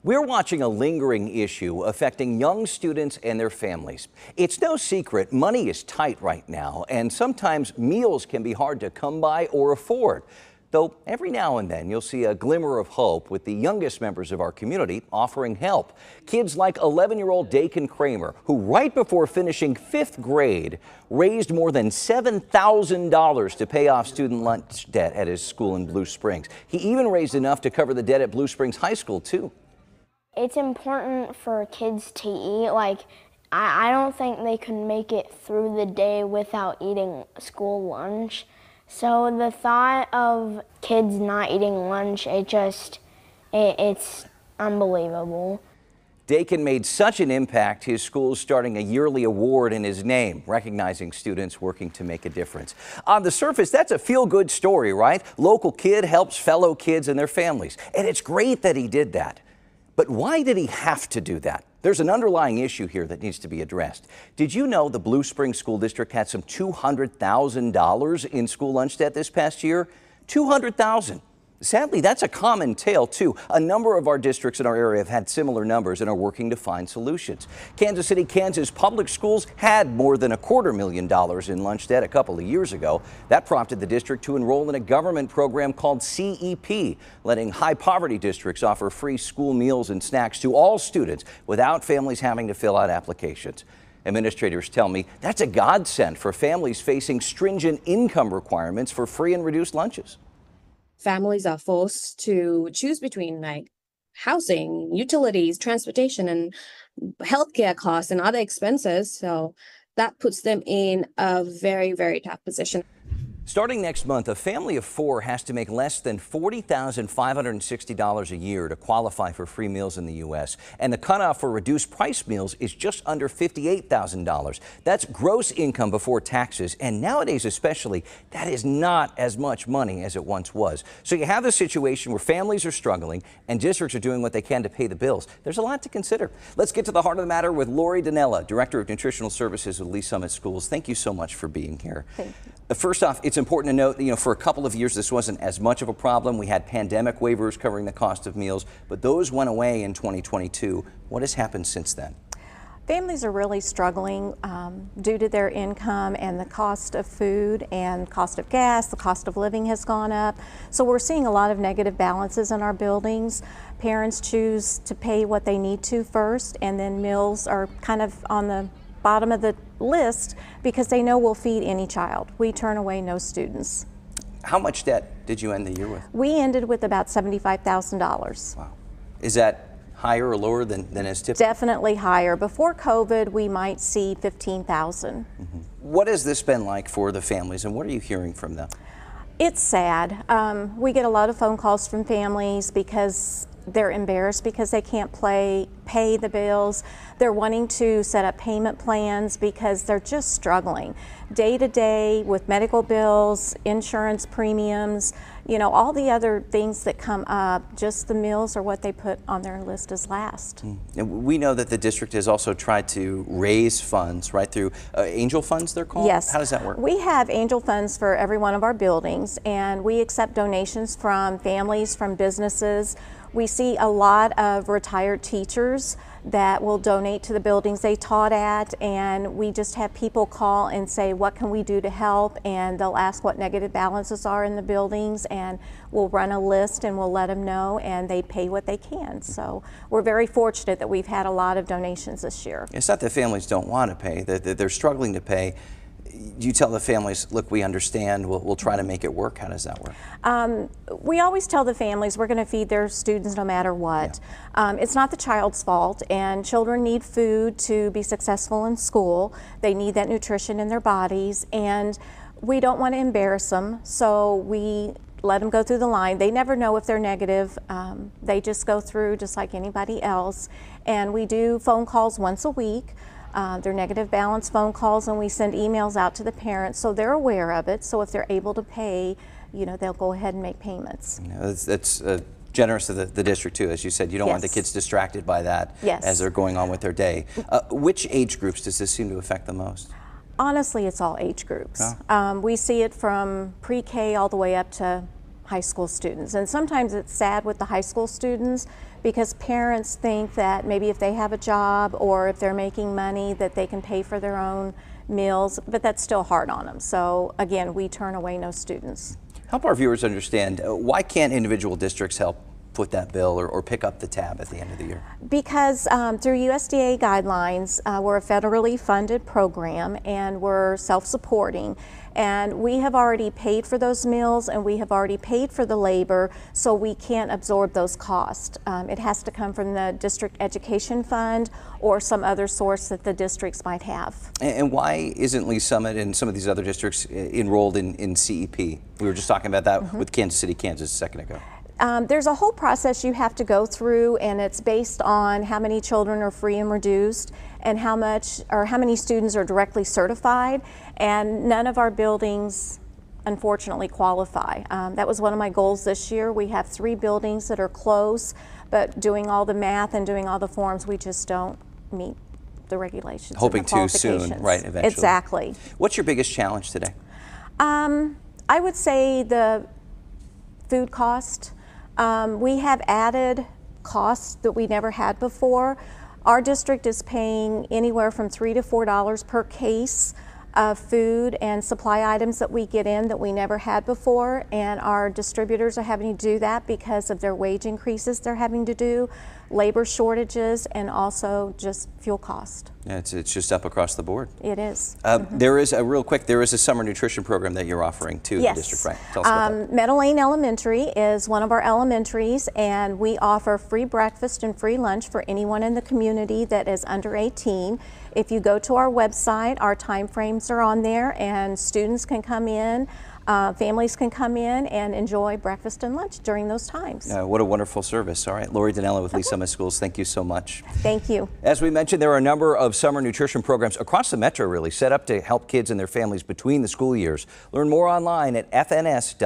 We're watching a lingering issue affecting young students and their families. It's no secret money is tight right now, and sometimes meals can be hard to come by or afford. Though every now and then you'll see a glimmer of hope with the youngest members of our community offering help. Kids like 11-year-old Dakin Kramer, who right before finishing 5th grade raised more than $7,000 to pay off student lunch debt at his school in Blue Springs. He even raised enough to cover the debt at Blue Springs High School, too. It's important for kids to eat. I don't think they could make it through the day without eating school lunch. So the thought of kids not eating lunch, it's unbelievable. Dakin made such an impact, his school is starting a yearly award in his name, recognizing students working to make a difference. On the surface, that's a feel-good story, right? Local kid helps fellow kids and their families. And it's great that he did that. But why did he have to do that? There's an underlying issue here that needs to be addressed. Did you know the Blue Springs School District had some $200,000 in school lunch debt this past year? $200,000. Sadly, that's a common tale, too. A number of our districts in our area have had similar numbers and are working to find solutions. Kansas City, Kansas public schools had more than $250,000 in lunch debt a couple of years ago. That prompted the district to enroll in a government program called CEP, letting high poverty districts offer free school meals and snacks to all students without families having to fill out applications. Administrators tell me that's a godsend for families facing stringent income requirements for free and reduced lunches. Families are forced to choose between housing, utilities, transportation, and healthcare costs and other expenses. So that puts them in a very, very tough position. Starting next month, a family of 4 has to make less than $40,560 a year to qualify for free meals in the U.S. And the cutoff for reduced price meals is just under $58,000. That's gross income before taxes. And nowadays, especially, that is not as much money as it once was. So you have a situation where families are struggling and districts are doing what they can to pay the bills. There's a lot to consider. Let's get to the heart of the matter with Lori Dinella, Director of Nutritional Services with Lee Summit Schools. Thank you so much for being here. Thank you. First off, it's important to note that, for a couple of years, this wasn't as much of a problem. We had pandemic waivers covering the cost of meals, but those went away in 2022. What has happened since then? Families are really struggling due to their income and the cost of food and cost of gas. The cost of living has gone up. So we're seeing a lot of negative balances in our buildings. Parents choose to pay what they need to first, and then meals are kind of on the bottom of the list because they know we'll feed any child. We turn away no students. How much debt did you end the year with? We ended with about $75,000. Wow. Is that higher or lower than is typical? Definitely higher. Before COVID, we might see $15,000. Mm-hmm. What has this been like for the families, and what are you hearing from them? It's sad. We get a lot of phone calls from families because they're embarrassed because they can't pay the bills. They're wanting to set up payment plans because they're just struggling day to day with medical bills, insurance premiums, all the other things that come up. Just the meals are what they put on their list as last. And we know that the district has also tried to raise funds, right, through angel funds, they're called? Yes. How does that work? We have angel funds for every one of our buildings, and we accept donations from families, from businesses. We see a lot of retired teachers that will donate to the buildings they taught at, and we just have people call and say, what can we do to help? And they'll ask what negative balances are in the buildings, and we'll run a list and we'll let them know, and they pay what they can. So we're very fortunate that we've had a lot of donations this year. It's not that families don't want to pay, that they're struggling to pay. You tell the families, look, we understand, we'll try to make it work. How does that work? We always tell the families we're going to feed their students no matter what. Yeah. It's not the child's fault, and children need food to be successful in school. They need that nutrition in their bodies, and we don't want to embarrass them, so we let them go through the line. They never know if they're negative. They just go through just like anybody else, and we do phone calls once a week. They're negative balance phone calls, and we send emails out to the parents so they're aware of it. So if they're able to pay, they'll go ahead and make payments. That's generous of the district too. As you said, you don't want the kids distracted by that as they're going on with their day. Which age groups does this seem to affect the most? Honestly, it's all age groups. We see it from pre-K all the way up to high school students. And sometimes it's sad with the high school students because parents think that maybe if they have a job or if they're making money that they can pay for their own meals, but that's still hard on them. So again, we turn away no students. Help our viewers understand, why can't individual districts help foot that bill or pick up the tab at the end of the year? Because through USDA guidelines, we're a federally funded program and we're self-supporting. And we have already paid for those meals and we have already paid for the labor, so we can't absorb those costs. It has to come from the district education fund or some other source that the districts might have. And why isn't Lee Summit and some of these other districts enrolled in CEP? We were just talking about that with Kansas City, Kansas a second ago. There's a whole process you have to go through, and it's based on how many children are free and reduced and how many students are directly certified, and none of our buildings unfortunately qualify. That was one of my goals this year. We have 3 buildings that are close, but doing all the math and doing all the forms, we just don't meet the regulations. Hoping and the too soon, qualifications. right, eventually. Exactly. What's your biggest challenge today? I would say the food cost. We have added costs that we never had before. Our district is paying anywhere from $3 to $4 per case of food and supply items that we get in that we never had before, and our distributors are having to do that because of their wage increases they're having to do, labor shortages, and also just fuel cost. Yeah, it's just up across the board. It is. There is a summer nutrition program that you're offering to the district, right? Tell us about that. Meadow Lane Elementary is one of our elementaries, and we offer free breakfast and free lunch for anyone in the community that is under 18. If you go to our website, our time frames are on there, and students can come in, families can come in and enjoy breakfast and lunch during those times. What a wonderful service. All right, Lori Dinella with Lee Summit Schools, thank you so much. Thank you. As we mentioned, there are a number of summer nutrition programs across the metro really set up to help kids and their families between the school years. Learn more online at fns.usda.gov.